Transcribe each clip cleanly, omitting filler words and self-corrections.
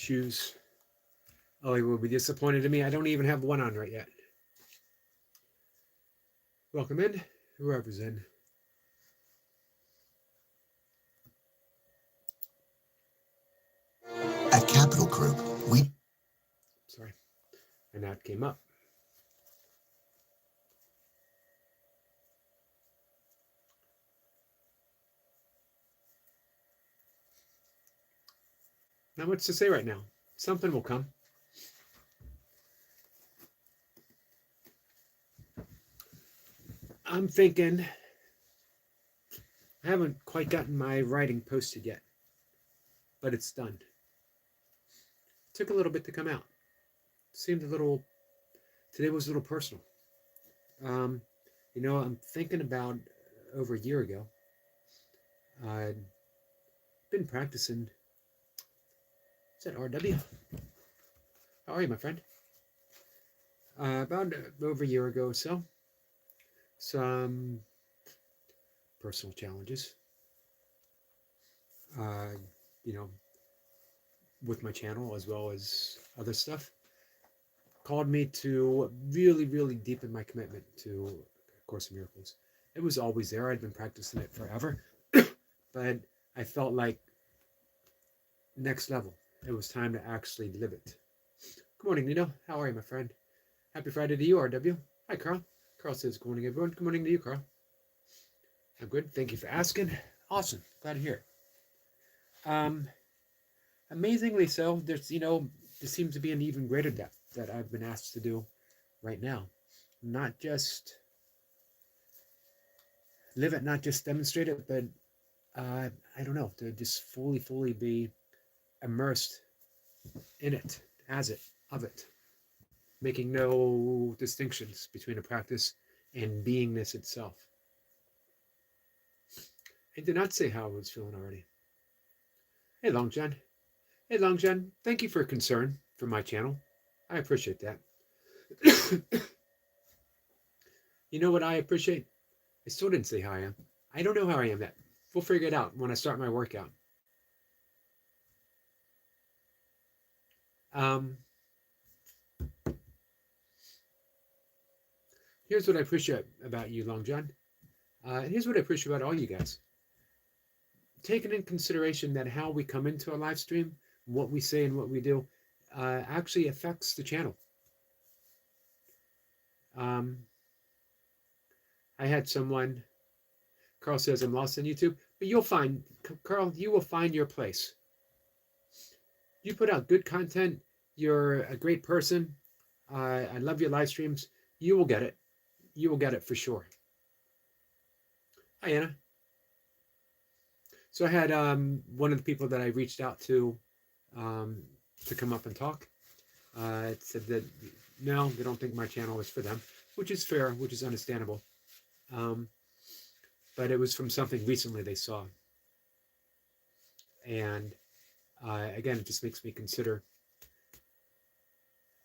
shoes. Oh, he will be disappointed in me. I don't even have one on right yet. Welcome in, whoever's in. At Capital Group, we... Sorry. And that came up. Not much to say right now. Something will come. I'm thinking, I haven't quite gotten my writing posted yet, but it's done. Took a little bit to come out. Seemed a little, today was a little personal. Um, I'm thinking about over a year ago, I'd been practicing. Is that RW? How are you, my friend? About over a year ago or so, some personal challenges. Uh, you know, with my channel as well as other stuff, called me to really, really deepen my commitment to Course in Miracles. It was always there. I'd been practicing it forever, but I felt like next level. It was time to actually live it. Good morning, Nino. How are you, my friend? Happy Friday to you, RW. Hi, Carl. Carl says, good morning, everyone. Good morning to you, Carl. I'm good. Thank you for asking. Awesome. Glad to hear it. Amazingly so, there seems to be an even greater depth that I've been asked to do right now. Not just live it, not just demonstrate it, but I don't know, to just fully be immersed in it, as it, of it, making no distinctions between a practice and beingness itself. I did not say how I was feeling already. Hey, Long John. Hey, Long John. Thank you for concern for my channel. I appreciate that. You know what I appreciate? I still didn't say how I am. I don't know how I am yet. We'll figure it out when I start my workout. Um, Here's what I appreciate about you, Long John. And here's what I appreciate about all you guys. Taking in consideration that how we come into a live stream, what we say and what we do, actually affects the channel. Um, I had someone, Carl says I'm lost on YouTube, but you'll find, Carl, you will find your place. You put out good content. You're a great person. I love your live streams. You will get it. You will get it for sure. Hi, Anna. So I had one of the people that I reached out um, to come up and talk. Said that no, they don't think my channel is for them, which is fair, which is understandable. But it was from something recently they saw. And again, it just makes me consider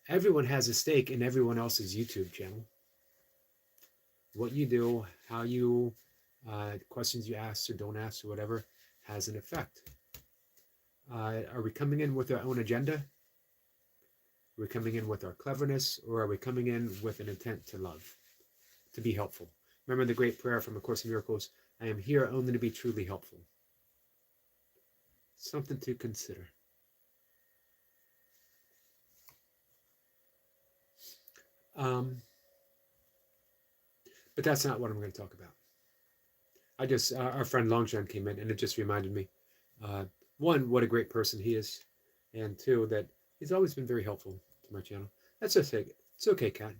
everyone has a stake in everyone else's YouTube channel. What you do, how you, questions you ask or don't ask or whatever, has an effect. Are we coming in with our own agenda? Are we coming in with our cleverness, or are we coming in with an intent to love, to be helpful? Remember the great prayer from A Course in Miracles, I am here only to be truly helpful. Something to consider. But that's not what I'm going to talk about. Our friend Longshan came in, and it just reminded me, one, what a great person he is, and two, that he's always been very helpful to my channel. That's just it. It's okay, Kat.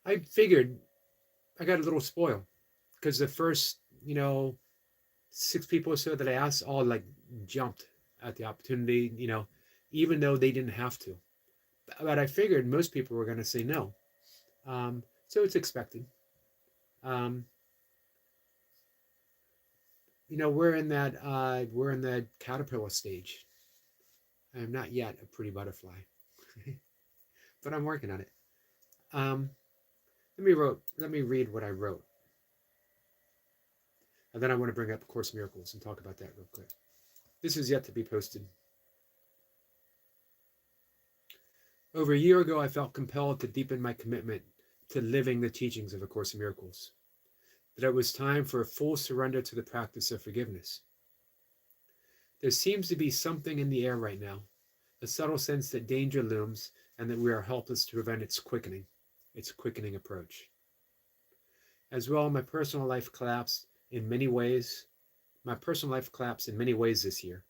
I figured I got a little spoiled because the first, 6 people or so that I asked all like jumped at the opportunity, even though they didn't have to. But I figured most people were going to say no. So it's expected. We're in the caterpillar stage. I am not yet a pretty butterfly, but I'm working on it. Let me read what I wrote. And then I want to bring up Course in Miracles and talk about that real quick. This is yet to be posted. Over a year ago, I felt compelled to deepen my commitment to living the teachings of A Course in Miracles, that it was time for a full surrender to the practice of forgiveness. There seems to be something in the air right now, a subtle sense that danger looms and that we are helpless to prevent its quickening approach. As well, my personal life collapsed in many ways this year,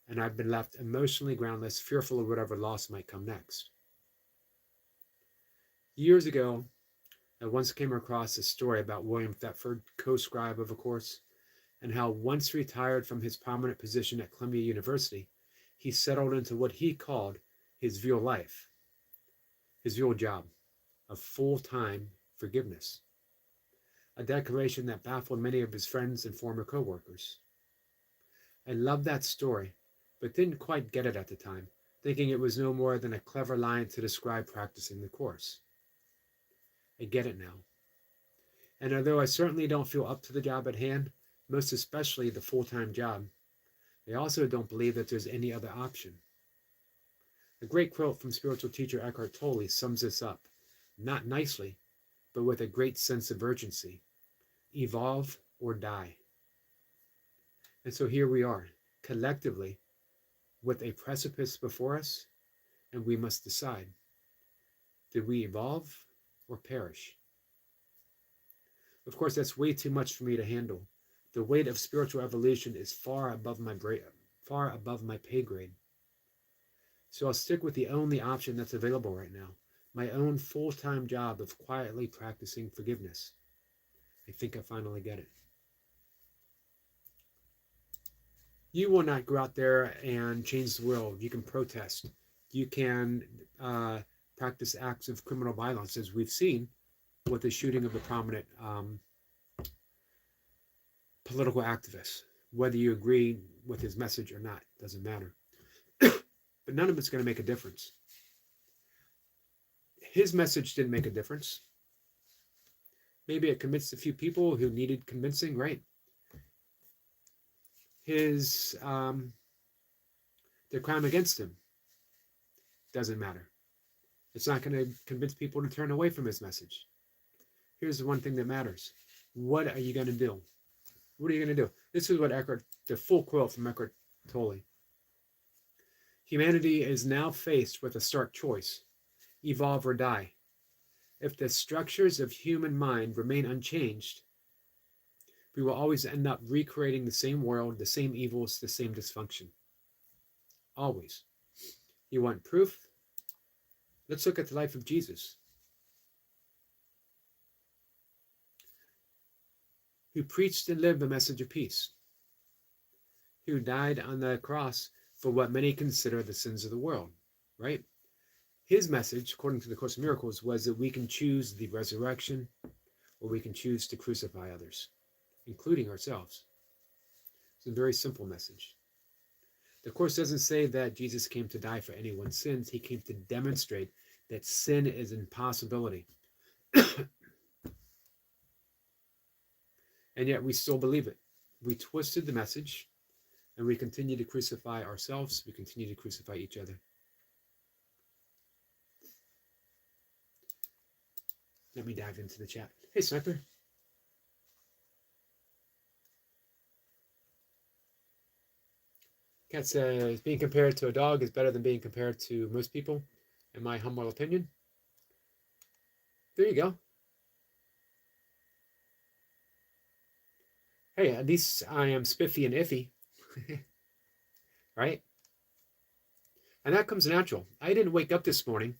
and I've been left emotionally groundless, fearful of whatever loss might come next. Years ago, I once came across a story about William Thetford, co-scribe of A Course, and how once retired from his prominent position at Columbia University, he settled into what he called his real life, his real job of full-time forgiveness, a declaration that baffled many of his friends and former coworkers. I loved that story, but didn't quite get it at the time, thinking it was no more than a clever line to describe practicing the Course. I get it now. And although I certainly don't feel up to the job at hand, most especially the full-time job, I also don't believe that there's any other option. A great quote from spiritual teacher Eckhart Tolle sums this up, not nicely, but with a great sense of urgency. Evolve or die. And so here we are, collectively, with a precipice before us, and we must decide, did we evolve or perish? Of course, that's way too much for me to handle. The weight of spiritual evolution is far above my pay grade. So I'll stick with the only option that's available right now, my own full-time job of quietly practicing forgiveness. I think I finally get it. You will not go out there and change the world. You can protest. You can practice acts of criminal violence, as we've seen with the shooting of the prominent political activist. Whether you agree with his message or not, doesn't matter. But none of it's going to make a difference. His message didn't make a difference. Maybe it convinced a few people who needed convincing, right? The crime against him doesn't matter. It's not going to convince people to turn away from his message. Here's the one thing that matters. What are you going to do? What are you going to do? This is what the full quote from Eckhart Tolle. Humanity is now faced with a stark choice: evolve or die. If the structures of human mind remain unchanged, we will always end up recreating the same world, the same evils, the same dysfunction. Always. You want proof? Let's look at the life of Jesus, who preached and lived the message of peace, who died on the cross for what many consider the sins of the world, right? His message, according to the Course of Miracles, was that we can choose the resurrection or we can choose to crucify others, including ourselves. It's a very simple message. The Course doesn't say that Jesus came to die for anyone's sins. He came to demonstrate that sin is an impossibility. And yet we still believe it. We twisted the message, and we continue to crucify ourselves. We continue to crucify each other. Let me dive into the chat. Hey, Sniper. Cat says, being compared to a dog is better than being compared to most people, in my humble opinion. There you go. Hey, at least I am spiffy and iffy. Right? And that comes natural. I didn't wake up this morning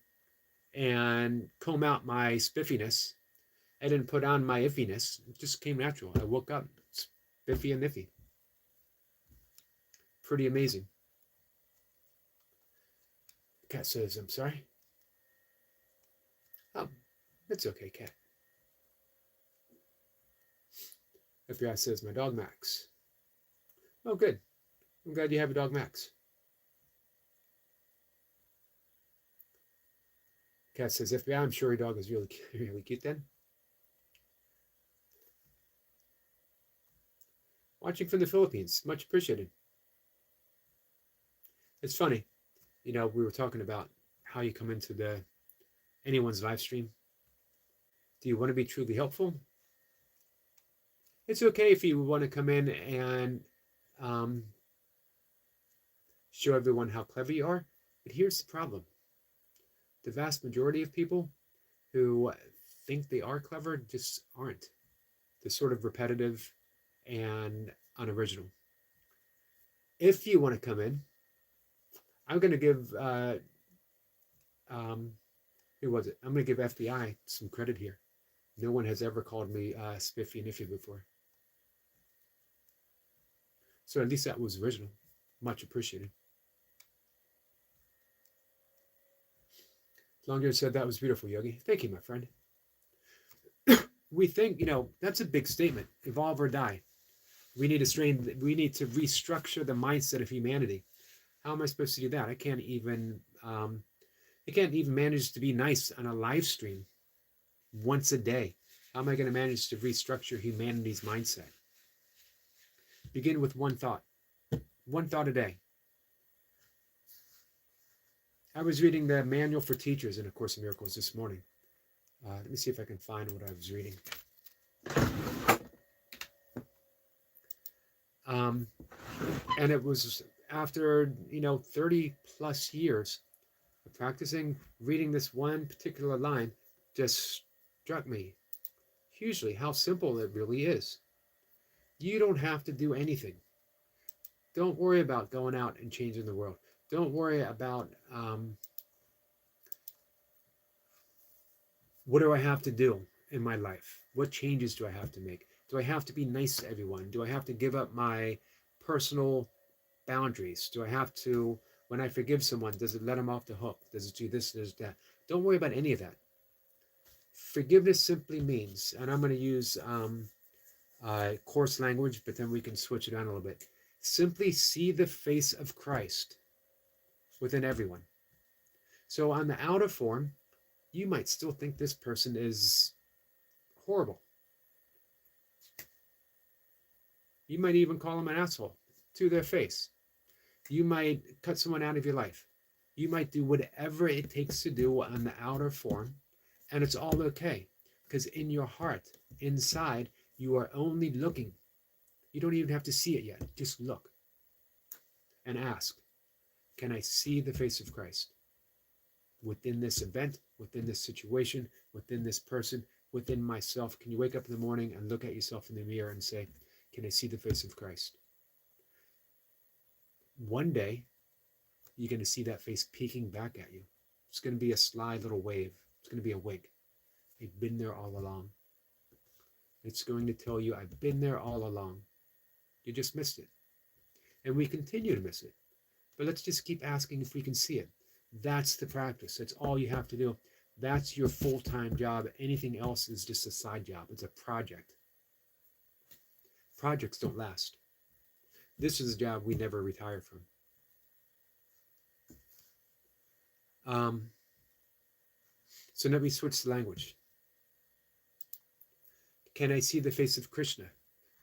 and comb out my spiffiness. I didn't put on my iffiness. It just came natural. I woke up spiffy and iffy. Pretty amazing. Cat says, I'm sorry. Oh, it's okay, Cat. FBI says, my dog Max. Oh, good. I'm glad you have a dog Max. Cat says, FBI, I'm sure your dog is really, really cute then. Watching from the Philippines. Much appreciated. It's funny. You know, we were talking about how you come into the anyone's live stream. Do you want to be truly helpful? It's okay if you want to come in and um, show everyone how clever you are. But here's the problem: the vast majority of people who think they are clever just aren't. They're sort of repetitive and unoriginal. If you want to come in, I'm going to give um, who was it? I'm going to give FBI some credit here. No one has ever called me spiffy and iffy before, so at least that was original. Much appreciated. Longyear said that was beautiful, Yogi. Thank you, my friend. We think, that's a big statement. Evolve or die. We need to restructure the mindset of humanity. How am I supposed to do that? I can't even manage to be nice on a live stream once a day. How am I going to manage to restructure humanity's mindset? Begin with one thought a day. I was reading the manual for teachers in A Course in Miracles this morning. Let me see if I can find what I was reading. And it was after 30 plus years of practicing, reading this one particular line just struck me hugely how simple it really is. You don't have to do anything. Don't worry about going out and changing the world. Don't worry about what do I have to do in my life? What changes do I have to make? Do I have to be nice to everyone? Do I have to give up my personal boundaries? Do I have to, when I forgive someone, does it let them off the hook? Does it do this, does that? Don't worry about any of that. Forgiveness simply means, and I'm going to use coarse language, but then we can switch it on a little bit. Simply see the face of Christ within everyone. So on the outer form, you might still think this person is horrible. You might even call them an asshole to their face. You might cut someone out of your life. You might do whatever it takes to do on the outer form, and it's all okay. Because in your heart, inside, you are only looking. You don't even have to see it yet. Just look and ask, can I see the face of Christ within this event, within this situation, within this person, within myself? Can you wake up in the morning and look at yourself in the mirror and say, can I see the face of Christ? One day, you're going to see that face peeking back at you. It's going to be a sly little wave. It's going to be a wink. I've been there all along. It's going to tell you, I've been there all along. You just missed it. And we continue to miss it. But let's just keep asking if we can see it. That's the practice. That's all you have to do. That's your full-time job. Anything else is just a side job. It's a project. Projects don't last. This is a job we never retire from. So let me switch the language. Can I see the face of Krishna?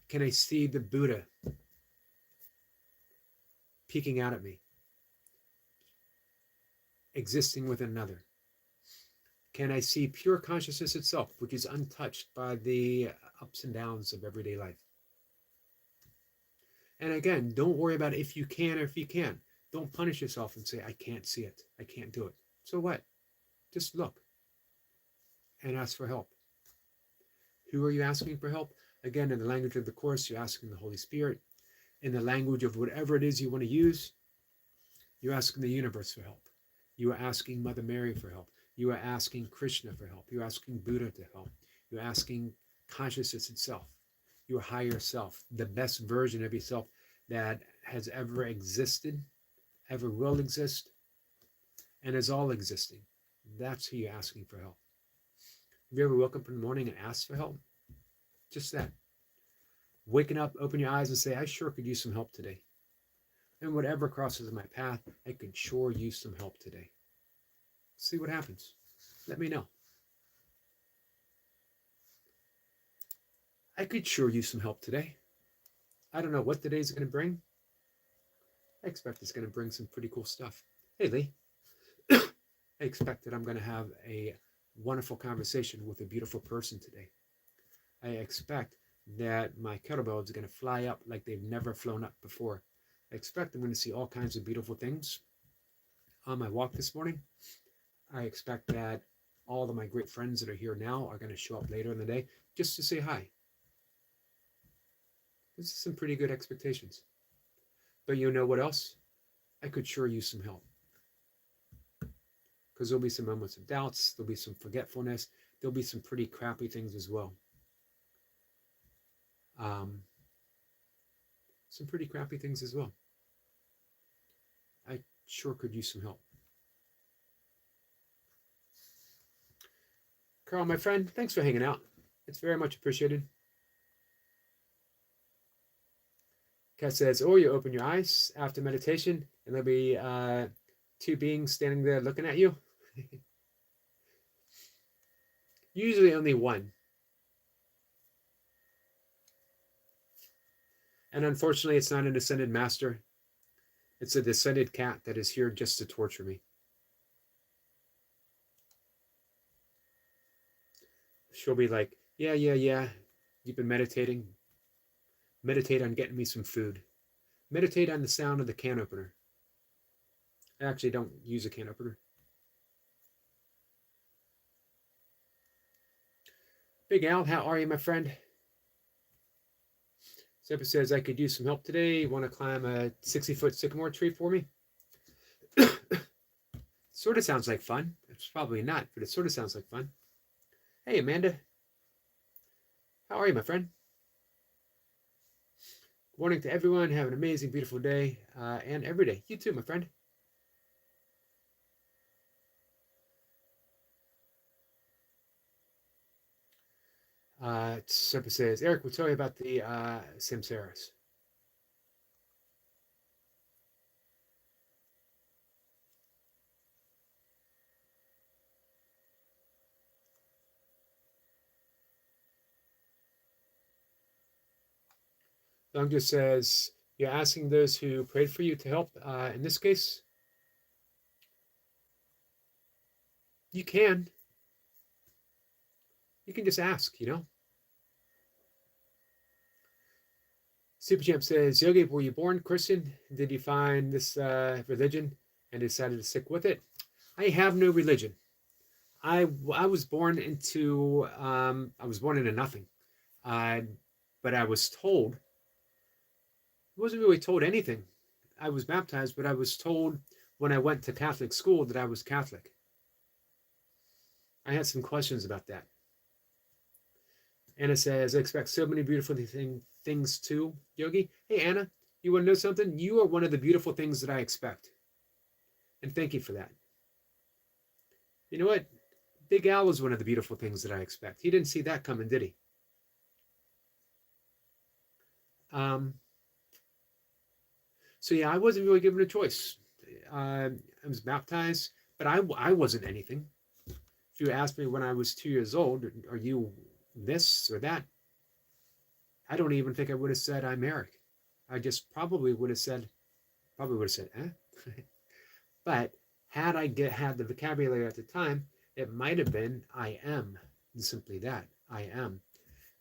Can I see the Buddha peeking out at me, existing with another? Can I see pure consciousness itself, which is untouched by the ups and downs of everyday life? And again, don't worry about if you can or if you can't. Don't punish yourself and say, I can't see it. I can't do it. So what? Just look and ask for help. Who are you asking for help? Again, in the language of the Course, you're asking the Holy Spirit. In the language of whatever it is you want to use, you're asking the universe for help. You are asking Mother Mary for help. You are asking Krishna for help. You're asking Buddha to help. You're asking consciousness itself, your higher self, the best version of yourself that has ever existed, ever will exist, and is all existing. That's who you're asking for help. Have you ever woke up in the morning and asked for help? Just that. Waking up, open your eyes and say, I sure could use some help today. And whatever crosses my path, I could sure use some help today. See what happens. Let me know. I could sure use some help today. I don't know what today's going to bring. I expect it's going to bring some pretty cool stuff. Hey, Lee. I expect that I'm going to have a wonderful conversation with a beautiful person today. I expect that my kettlebells are going to fly up like they've never flown up before. I expect I'm going to see all kinds of beautiful things on my walk this morning. I expect that all of my great friends that are here now are going to show up later in the day just to say hi. This is some pretty good expectations. But you know what else? I could sure use some help. Because there'll be some moments of doubts, there'll be some forgetfulness, there'll be some pretty crappy things as well. Um, some pretty crappy things as well. I sure could use some help. Carl, my friend, thanks for hanging out. It's very much appreciated. Kat says, or you open your eyes after meditation and there'll be two beings standing there looking at you. Usually only one. And unfortunately, it's not an ascended master. It's a descended cat that is here just to torture me. She'll be like, yeah. You've been meditating. Meditate on getting me some food. Meditate on the sound of the can opener. I actually don't use a can opener. Big Al, how are you, my friend? Zephyr says, I could use some help today. Want to climb a 60-foot sycamore tree for me? Sort of sounds like fun. It's probably not, but it sort of sounds like fun. Hey, Amanda. How are you, my friend? Good morning to everyone. Have an amazing, beautiful day and every day. You too, my friend. Zephyr says, Eric, we'll tell you about the Samsaras. Long just says, you're asking those who prayed for you to help. In this case, you can. You can just ask, you know. Superchamp says, Yogi, were you born Christian? Did you find this religion and decided to stick with it? I have no religion. I was born into nothing. But I was told, I wasn't really told anything. I was baptized, but I was told when I went to Catholic school that I was Catholic. I had some questions about that. Anna says, I expect so many beautiful things too, Yogi. Hey, Anna, you want to know something? You are one of the beautiful things that I expect. And thank you for that. You know what? Big Al was one of the beautiful things that I expect. He didn't see that coming, did he? So yeah, I wasn't really given a choice. I was baptized, but I wasn't anything. If you asked me when I was 2 years old, are you this or that? I don't even think I would have said I'm Eric. I just probably would have said, eh? But had I had the vocabulary at the time, it might have been I am, and simply that, I am.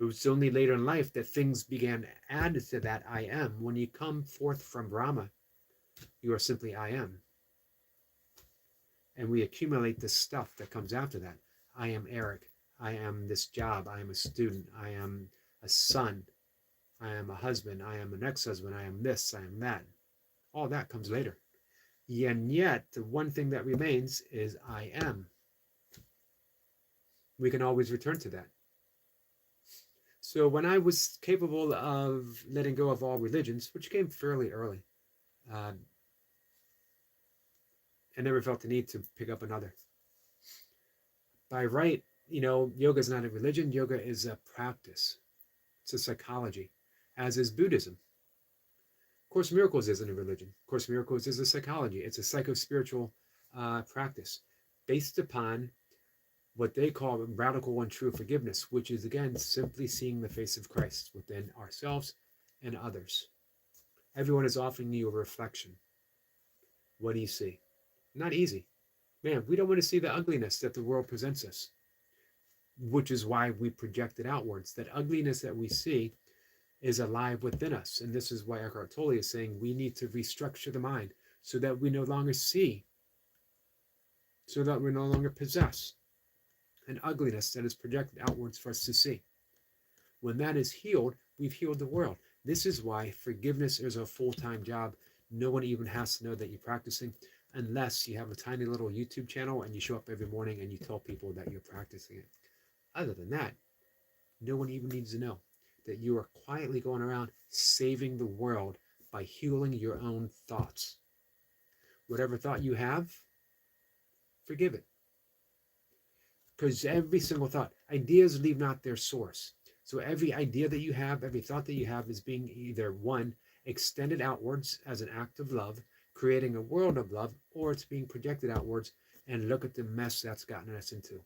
It was only later in life that things began to add to that I am. When you come forth from Brahma, you are simply I am. And we accumulate this stuff that comes after that. I am Eric. I am this job. I am a student. I am a son. I am a husband. I am an ex-husband. I am this. I am that. All that comes later. And yet, the one thing that remains is I am. We can always return to that. So when I was capable of letting go of all religions, which came fairly early, I never felt the need to pick up another. By right, yoga is not a religion. Yoga is a practice. It's a psychology, as is Buddhism. Course in Miracles isn't a religion. Course in Miracles is a psychology. It's a psycho-spiritual practice based upon what they call radical and true forgiveness, which is, again, simply seeing the face of Christ within ourselves and others. Everyone is offering you a reflection. What do you see? Not easy. Man, we don't want to see the ugliness that the world presents us, which is why we project it outwards. That ugliness that we see is alive within us. And this is why Eckhart Tolle is saying we need to restructure the mind so that we no longer see, so that we no longer possess an ugliness that is projected outwards for us to see. When that is healed, we've healed the world. This is why forgiveness is a full-time job. No one even has to know that you're practicing unless you have a tiny little YouTube channel and you show up every morning and you tell people that you're practicing it. Other than that, no one even needs to know that you are quietly going around saving the world by healing your own thoughts. Whatever thought you have, forgive it. Because every single thought, ideas leave not their source. So every idea that you have, every thought that you have is being either one, extended outwards as an act of love, creating a world of love, or it's being projected outwards, and look at the mess that's gotten us into.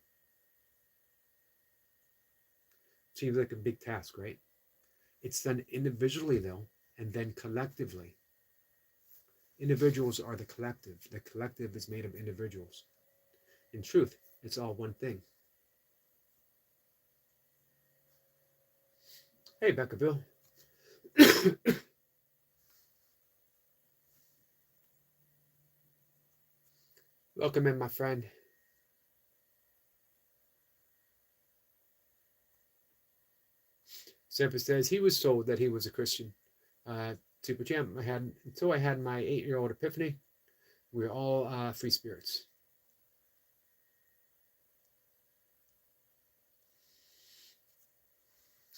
Seems like a big task, right? It's done individually though, and then collectively. Individuals are the collective. The collective is made of individuals. In truth, it's all one thing. Hey, Becca Bill. Welcome in, my friend. Semper says he was told that he was a Christian. Super Champ, until I had my 8-year-old epiphany, we're all free spirits.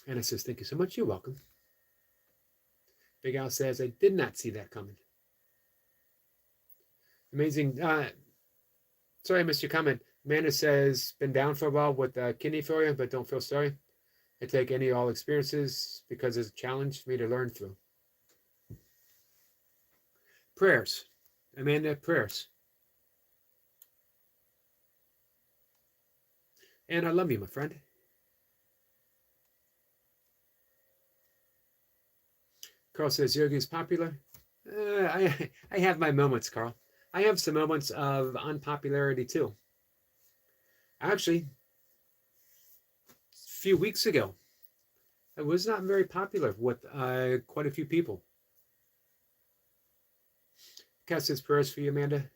Anna says, thank you so much. You're welcome. Big Al says, I did not see that coming. Amazing. Sorry, I missed your comment. Amanda says, been down for a while with kidney failure, but don't feel sorry. I take any all experiences because it's a challenge for me to learn through. Prayers. Amanda, prayers. And I love you, my friend. Carl says, Yogi is popular. I have my moments, Carl. I have some moments of unpopularity too. Actually, a few weeks ago, I was not very popular with quite a few people. Kat says prayers for you, Amanda.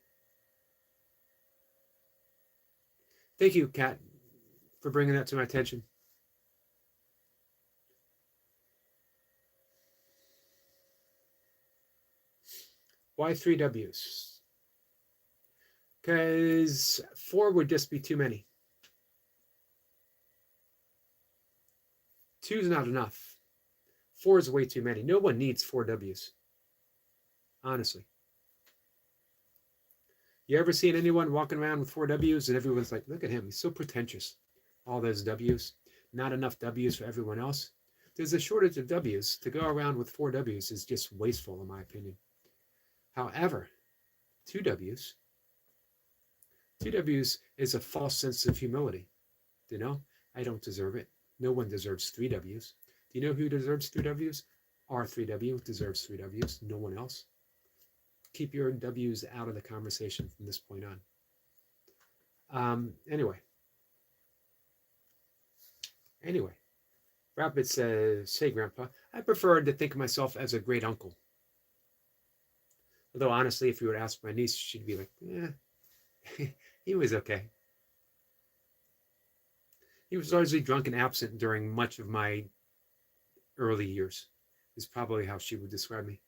Thank you, Kat, for bringing that to my attention. Why 3 W's? Because 4 would just be too many. 2 is not enough. 4 is way too many. No one needs 4 W's. Honestly. You ever seen anyone walking around with 4 W's and everyone's like, look at him, he's so pretentious. All those W's. Not enough W's for everyone else. There's a shortage of W's. To go around with 4 W's is just wasteful, in my opinion. However, 2 W's. 2 W's is a false sense of humility. You know, I don't deserve it. No one deserves 3 W's. Do you know who deserves 3 W's? R3W deserves 3 W's. No one else. Keep your W's out of the conversation from this point on. Anyway, Rapid says, hey, Grandpa, I prefer to think of myself as a great uncle. Although, honestly, if you were to ask my niece, she'd be like, he was okay. He was largely drunk and absent during much of my early years, is probably how she would describe me.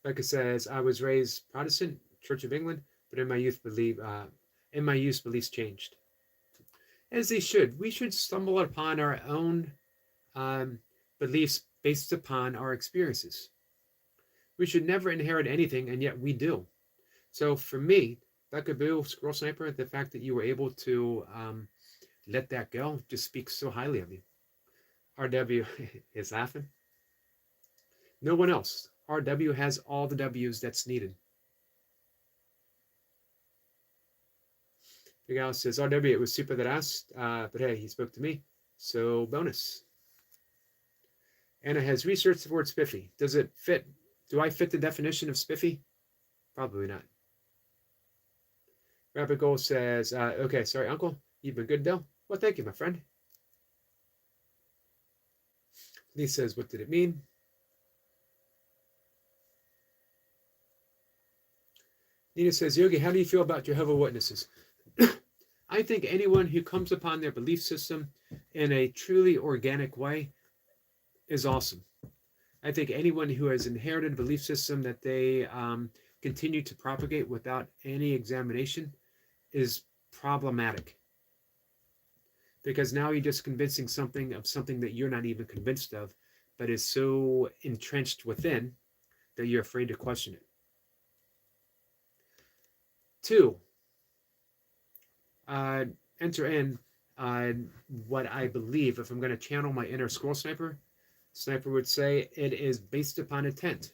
Becca says, I was raised Protestant, Church of England, but in my youth beliefs changed. As they should. We should stumble upon our own beliefs based upon our experiences. We should never inherit anything, and yet we do. So for me, Becca Boo, Squirrel Sniper, the fact that you were able to let that go just speaks so highly of you. RW is laughing. No one else. RW has all the W's that's needed. Big Al says, RW, it was Super that asked, but hey, he spoke to me, so bonus. Anna has researched the word spiffy. Does it fit? Do I fit the definition of spiffy? Probably not. Rabbit Goal says, okay, sorry, Uncle. You've been good, though? Well, thank you, my friend. Lee says, what did it mean? Nina says, Yogi, how do you feel about Jehovah's Witnesses? I think anyone who comes upon their belief system in a truly organic way is awesome. I think anyone who has inherited a belief system that they continue to propagate without any examination is problematic. Because now you're just convincing something of something that you're not even convinced of, but is so entrenched within that you're afraid to question it. 2, enter in what I believe. If I'm going to channel my inner scroll sniper, Sniper would say it is based upon intent.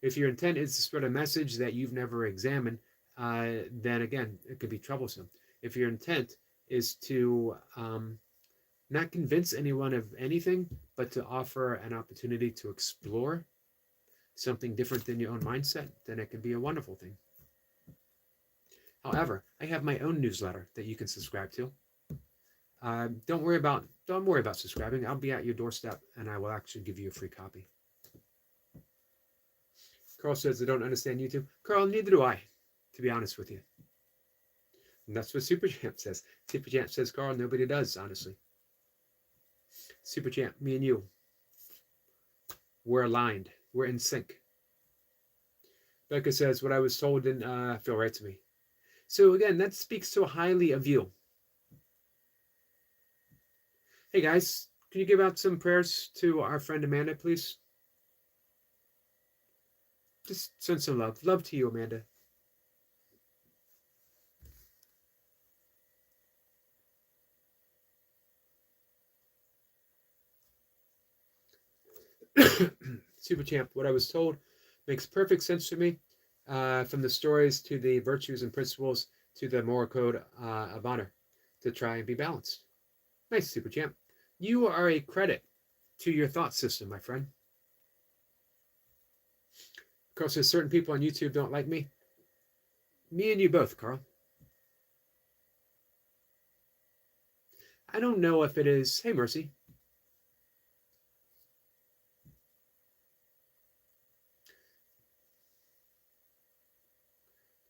If your intent is to spread a message that you've never examined, then again, it could be troublesome. If your intent is to not convince anyone of anything, but to offer an opportunity to explore something different than your own mindset, then it can be a wonderful thing. However, I have my own newsletter that you can subscribe to. Don't worry about subscribing. I'll be at your doorstep, and I will actually give you a free copy. Carl says, I don't understand YouTube. Carl, neither do I, to be honest with you. And that's what Superchamp says. Superchamp says, Carl, nobody does, honestly. Superchamp, me and you, we're aligned. We're in sync. Becca says, what I was told didn't feel right to me. So again, that speaks so highly of you. Hey guys, can you give out some prayers to our friend Amanda, please? Just send some love. Love to you, Amanda. Super Champ, what I was told makes perfect sense to me. From the stories to the virtues and principles to the moral code of honor, to try and be balanced. Nice, Super Champ. You are a credit to your thought system, my friend. Of course, there's certain people on YouTube don't like me. Me and you both, Carl. I don't know if it is. Hey, Mercy.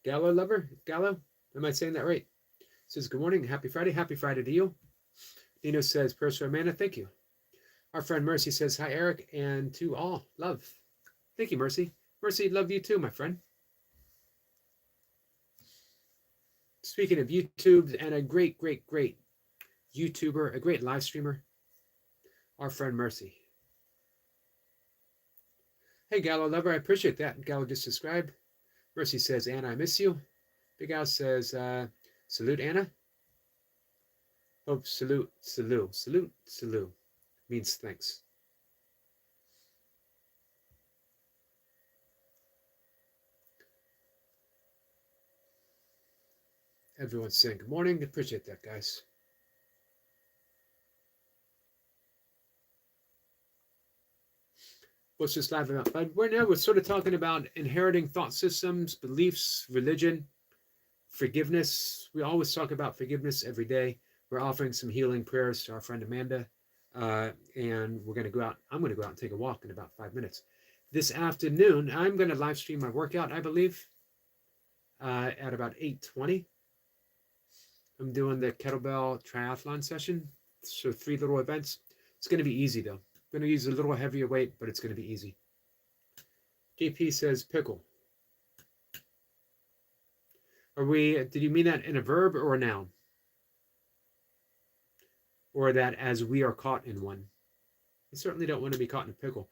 Gallo lover? Gallo? Am I saying that right? Says, good morning. Happy Friday. Happy Friday to you. Dino says, prayers for Amanda. Thank you. Our friend Mercy says, hi, Eric, and to all. Love. Thank you, Mercy. Mercy, love you too, my friend. Speaking of YouTube, and a great YouTuber, a great live streamer, our friend Mercy. Hey, Gallo lover, I appreciate that. Gallo just subscribed. Mercy says, Anna, I miss you. Big Al says, salute, Anna. Hope salute means thanks. Everyone's saying good morning. Appreciate that, guys. What's this live about? But we're sort of talking about inheriting thought systems, beliefs, religion, forgiveness. We always talk about forgiveness every day. We're offering some healing prayers to our friend Amanda. And we're going to go out. I'm going to go out and take a walk in about 5 minutes. This afternoon, I'm going to live stream my workout, I believe, at about 8:20. I'm doing the kettlebell triathlon session. So 3 little events. It's going to be easy, though. I'm going to use a little heavier weight, but it's going to be easy. JP says pickle. Did you mean that in a verb or a noun? Or that as we are caught in one? I certainly don't want to be caught in a pickle.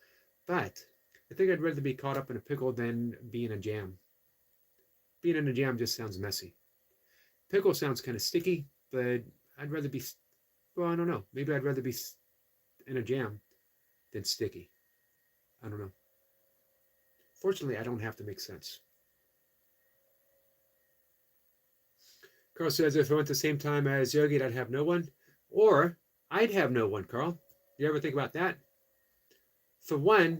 But I think I'd rather be caught up in a pickle than be in a jam. Being in a jam just sounds messy. Pickle sounds kind of sticky, but I'd rather be, well, I don't know. Maybe I'd rather be in a jam than sticky. I don't know. Fortunately, I don't have to make sense. Carl says, if I went the same time as Yogi, I'd have no one. Or I'd have no one, Carl. You ever think about that? For one,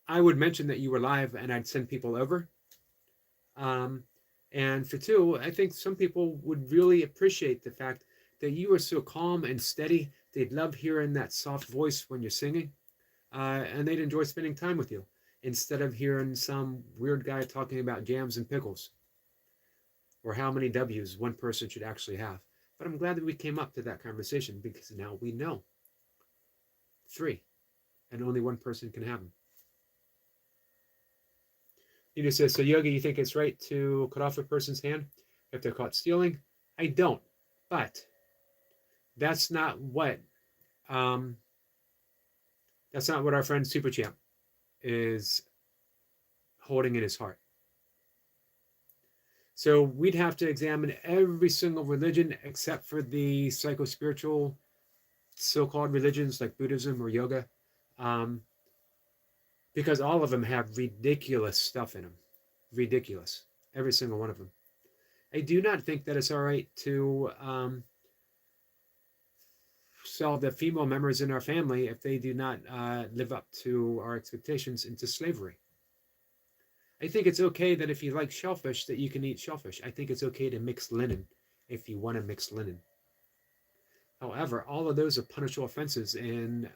I would mention that you were live and I'd send people over. Um, and for two, I think some people would really appreciate the fact that you are so calm and steady. They'd love hearing that soft voice when you're singing, and they'd enjoy spending time with you instead of hearing some weird guy talking about jams and pickles or how many W's one person should actually have. But I'm glad that we came up to that conversation because now we know three, and only one person can have them. Nina says, so Yogi, you think it's right to cut off a person's hand if they're caught stealing? I don't. But that's not what um, our friend Super Champ is holding in his heart. So we'd have to examine every single religion except for the psycho-spiritual so-called religions like Buddhism or yoga, um, because all of them have ridiculous stuff in them. Ridiculous. Every single one of them. I do not think that it's all right to sell the female members in our family if they do not live up to our expectations into slavery. I think it's okay that if you like shellfish that you can eat shellfish. I think it's okay to mix linen if you want to mix linen. However, all of those are punishable offenses in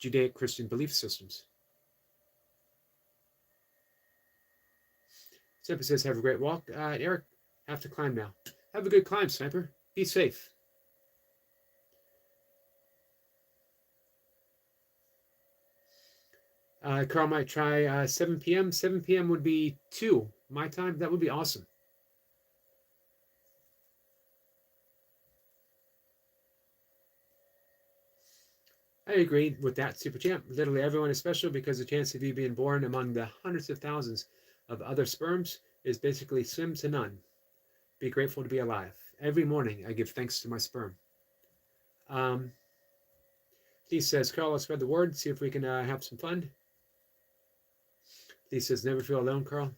Judaic Christian belief systems. Sniper says, have a great walk. Eric, have to climb now. Have a good climb, Sniper. Be safe. Carl might try 7 p.m. 7 p.m. would be 2 my time. That would be awesome. I agree with that, Super Champ. Literally everyone is special because the chance of you being born among the hundreds of thousands of other sperms is basically slim to none. Be grateful to be alive. Every morning I give thanks to my sperm. Lee says, Carl, let's spread the word, see if we can have some fun. Lee says, never feel alone, Carl.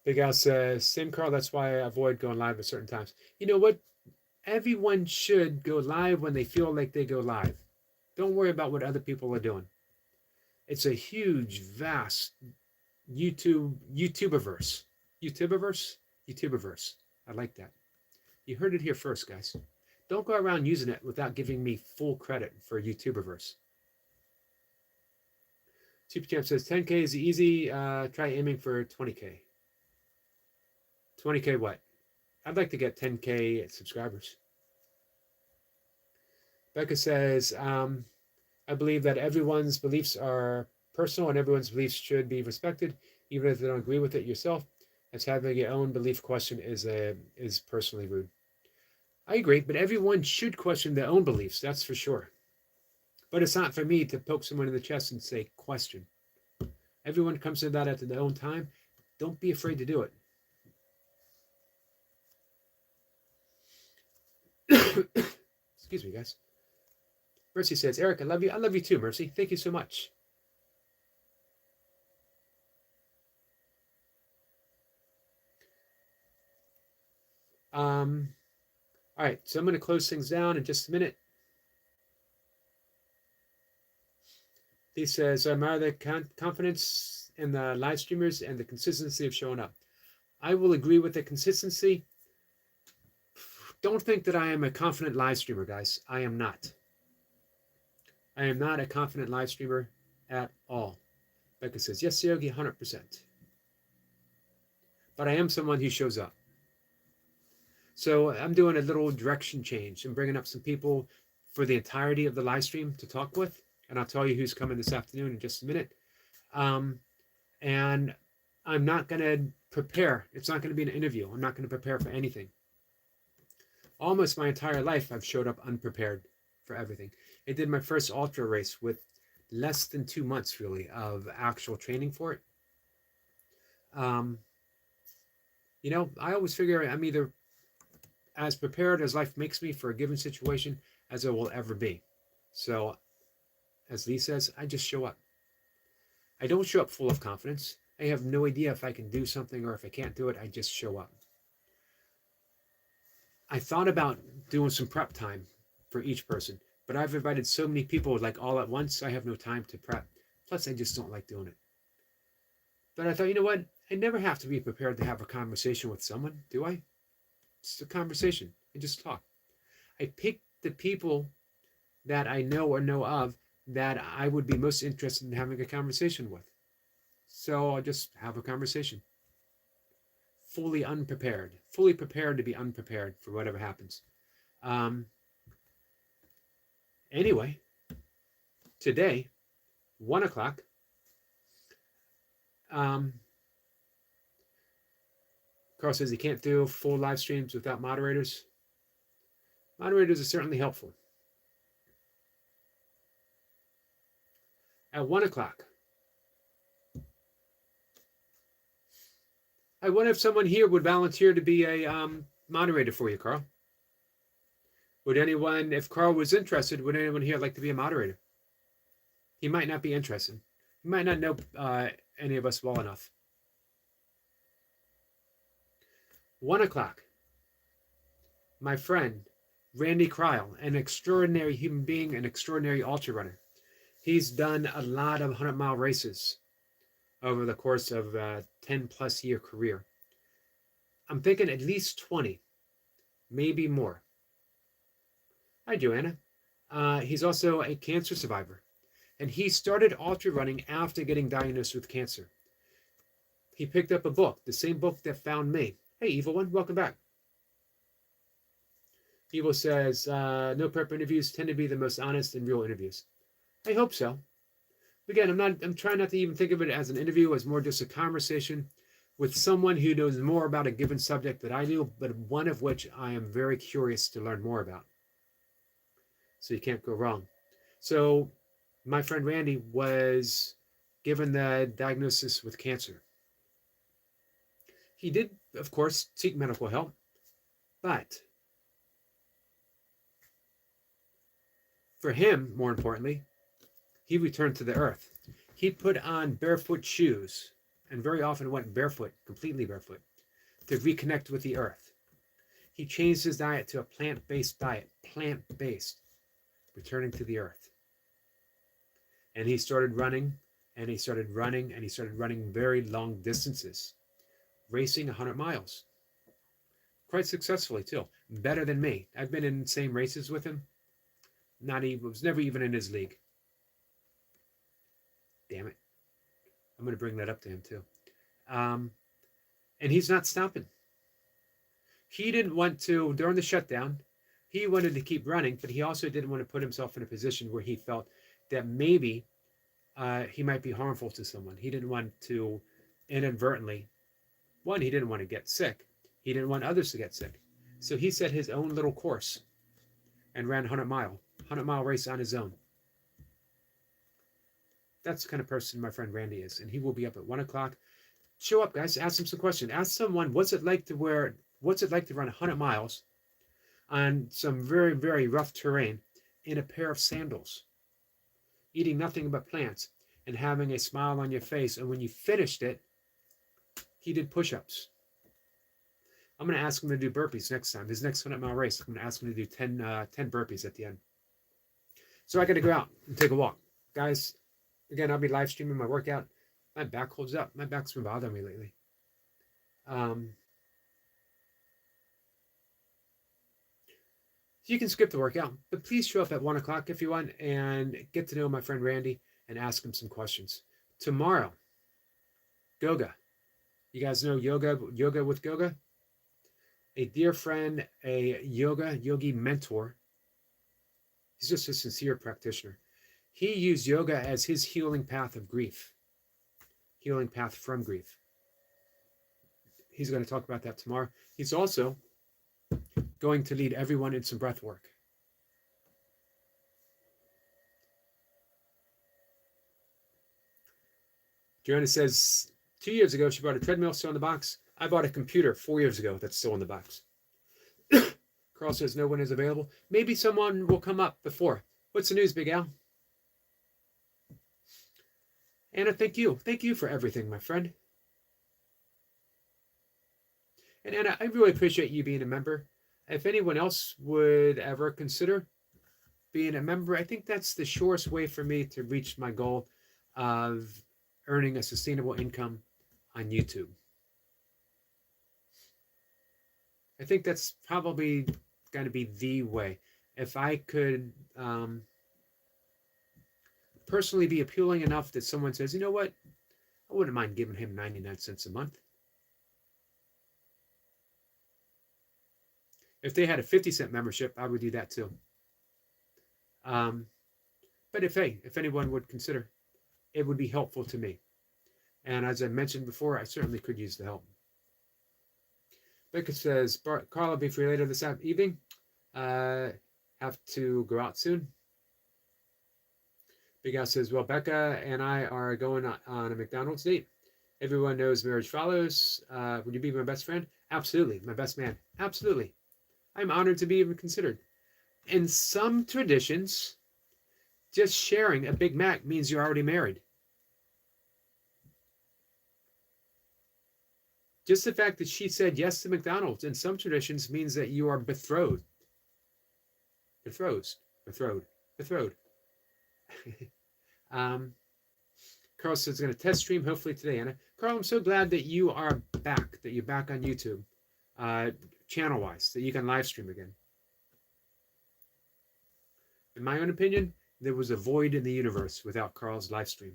Big Al says, same Carl, that's why I avoid going live at certain times. You know what? Everyone should go live when they feel like they go live. Don't worry about what other people are doing. It's a huge, vast YouTuberverse. YouTuberverse. I like that. You heard it here first, guys. Don't go around using it without giving me full credit for YouTuberverse. Super Champ says 10K is easy. Try aiming for 20K. 20K what? I'd like to get 10K subscribers. Becca says, I believe that everyone's beliefs are personal and everyone's beliefs should be respected, even if they don't agree with it yourself. As having your own belief question is personally rude. I agree, but everyone should question their own beliefs, that's for sure. But it's not for me to poke someone in the chest and say, question. Everyone comes to that at their own time. Don't be afraid to do it. Excuse me, guys. Mercy says, Eric, I love you. I love you too, Mercy. Thank you so much. All right, so I'm going to close things down in just a minute. He says, I admire the confidence in the live streamers and the consistency of showing up. I will agree with the consistency. Don't think that I am a confident live streamer, guys. I am not. I am not a confident live streamer at all. Becca says, yes, Yogi, 100%. But I am someone who shows up. So I'm doing a little direction change. I'm bringing up some people for the entirety of the live stream to talk with. And I'll tell you who's coming this afternoon in just a minute. And I'm not going to prepare. It's not going to be an interview. I'm not going to prepare for anything. Almost my entire life, I've showed up unprepared for everything. I did my first ultra race with less than 2 months, really, of actual training for it. You know, I always figure I'm either as prepared as life makes me for a given situation as I will ever be. So, as Lee says, I just show up. I don't show up full of confidence. I have no idea if I can do something or if I can't do it. I just show up. I thought about doing some prep time for each person. But I've invited so many people like all at once, I have no time to prep. Plus, I just don't like doing it. But I thought, you know what? I never have to be prepared to have a conversation with someone, do I? Just a conversation and just talk. I pick the people that I know or know of that I would be most interested in having a conversation with. So I'll just have a conversation. Fully prepared to be unprepared for whatever happens. Um, anyway, today, 1 o'clock, um, Carl says he can't do full live streams without moderators. Moderators are certainly helpful. At 1 o'clock, I wonder if someone here would volunteer to be a moderator for you, Carl. Would anyone, if Carl was interested, would anyone here like to be a moderator? He might not be interested. He might not know any of us well enough. 1 o'clock. My friend, Randy Kreil, an extraordinary human being, an extraordinary ultra runner. He's done a lot of 100-mile races over the course of a 10-plus year career. I'm thinking at least 20, maybe more. Hi, Joanna. He's also a cancer survivor, and he started ultra running after getting diagnosed with cancer. He picked up a book, the same book that found me. Hey, Evil One, welcome back. Evil says, no prep interviews tend to be the most honest and real interviews. I hope so. Again, I'm trying not to even think of it as an interview, as more just a conversation with someone who knows more about a given subject that I do, but one of which I am very curious to learn more about. So you can't go wrong. So my friend Randy was given the diagnosis with cancer. He did, of course, seek medical help, but for him, more importantly, he returned to the earth. He put on barefoot shoes and very often went barefoot, completely barefoot, to reconnect with the earth. He changed his diet to a plant-based diet, plant-based, returning to the earth. And he started running, and he started running, and he started running very long distances, racing 100 miles. Quite successfully, too. Better than me. I've been in the same races with him. Was never even in his league. Damn it. I'm going to bring that up to him, too. And he's not stopping. He didn't want to, during the shutdown, he wanted to keep running, but he also didn't want to put himself in a position where he felt that maybe he might be harmful to someone. He didn't want to inadvertently, one, he didn't want to get sick. He didn't want others to get sick. So he set his own little course and ran 100-mile race on his own. That's the kind of person my friend Randy is, and he will be up at 1 o'clock. Show up, guys. Ask him some questions. Ask someone, what's it like to run 100 miles on some very, very rough terrain in a pair of sandals, eating nothing but plants, and having a smile on your face. And when you finished it, he did push-ups. I'm going to ask him to do burpees next time. His next 100-mile race, I'm going to ask him to do 10 burpees at the end. So I got to go out and take a walk. Guys, again, I'll be live streaming my workout. My back holds up. My back's been bothering me lately. You can skip the workout, but please show up at 1 o'clock if you want and get to know my friend Randy and ask him some questions. Tomorrow, Goga. You guys know Yoga with Goga? A dear friend, a yogi mentor. He's just a sincere practitioner. He used yoga as his healing path of grief, healing path from grief. He's going to talk about that tomorrow. He's also going to lead everyone in some breath work. Joanna says 2 years ago she bought a treadmill still in the box. I bought a computer 4 years ago that's still in the box. Carl says no one is available. Maybe someone will come up before. What's the news, Big Al? Anna, thank you. Thank you for everything, my friend. And Anna, I really appreciate you being a member. If anyone else would ever consider being a member. I think that's the surest way for me to reach my goal of earning a sustainable income on YouTube. I think that's probably going to be the way. If I could personally be appealing enough that someone says, you know what, I wouldn't mind giving him 99 cents a month. If they had a 50-cent membership, I would do that too. But if anyone would consider, it would be helpful to me. And as I mentioned before, I certainly could use the help. Becca says, Carl, I'll be free later this evening. Have to go out soon. Big Al says, well, Becca and I are going on a McDonald's date. Everyone knows marriage follows. Would you be my best friend? Absolutely. My best man. Absolutely. I'm honored to be even considered. In some traditions, just sharing a Big Mac means you're already married. Just the fact that she said yes to McDonald's in some traditions means that you are betrothed. Betrothed. Carl says he's going to test stream hopefully today, Anna. Carl, I'm so glad that you are back, that you're back on YouTube, channel-wise, that you can live stream again. In my own opinion, there was a void in the universe without Carl's live stream.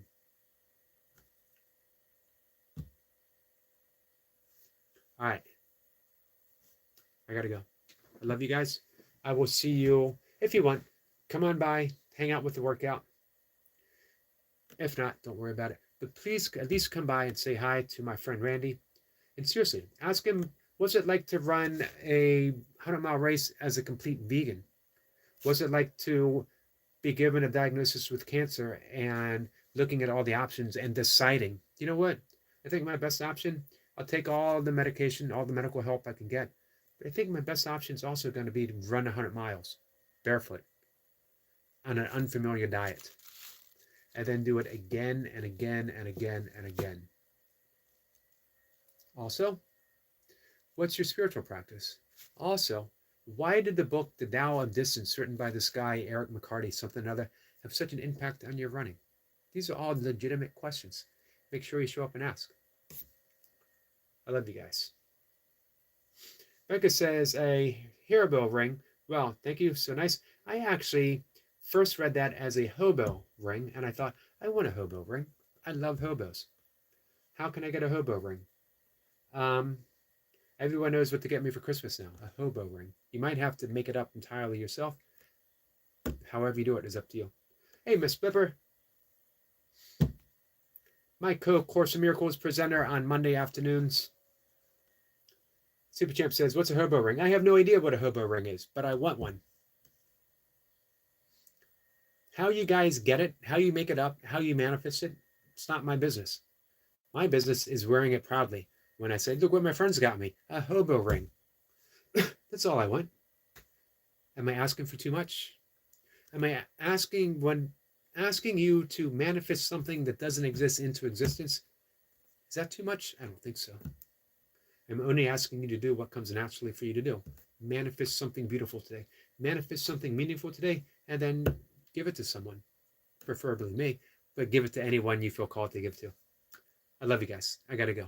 All right. I got to go. I love you guys. I will see you, if you want, come on by, hang out with the workout. If not, don't worry about it. But please at least come by and say hi to my friend Randy. And seriously, ask him, what's it like to run a 100-mile race as a complete vegan? What's it like to be given a diagnosis with cancer and looking at all the options and deciding, you know what? I think my best option, I'll take all the medication, all the medical help I can get. But I think my best option is also going to be to run 100 miles barefoot on an unfamiliar diet. And then do it again and again and again and again. Also, what's your spiritual practice? Also, why did the book The Tao of Distance, written by this guy, Eric McCarty, something or other, have such an impact on your running? These are all legitimate questions. Make sure you show up and ask. I love you guys. Becca says, a Haribo ring. Well, thank you. So nice. I actually first read that as a hobo ring, and I thought, I want a hobo ring. I love hobos. How can I get a hobo ring? Everyone knows what to get me for Christmas now, a hobo ring. You might have to make it up entirely yourself. However you do it is up to you. Hey, Miss Flipper. My Course of Miracles presenter on Monday afternoons. Super Champ says, what's a hobo ring? I have no idea what a hobo ring is, but I want one. How you guys get it, how you make it up, how you manifest it, it's not my business. My business is wearing it proudly. When I say, look what my friends got me, a hobo ring. That's all I want. Am I asking for too much? Am I asking you to manifest something that doesn't exist into existence? Is that too much? I don't think so. I'm only asking you to do what comes naturally for you to do. Manifest something beautiful today. Manifest something meaningful today, and then give it to someone. Preferably me, but give it to anyone you feel called to give to. I love you guys. I gotta go.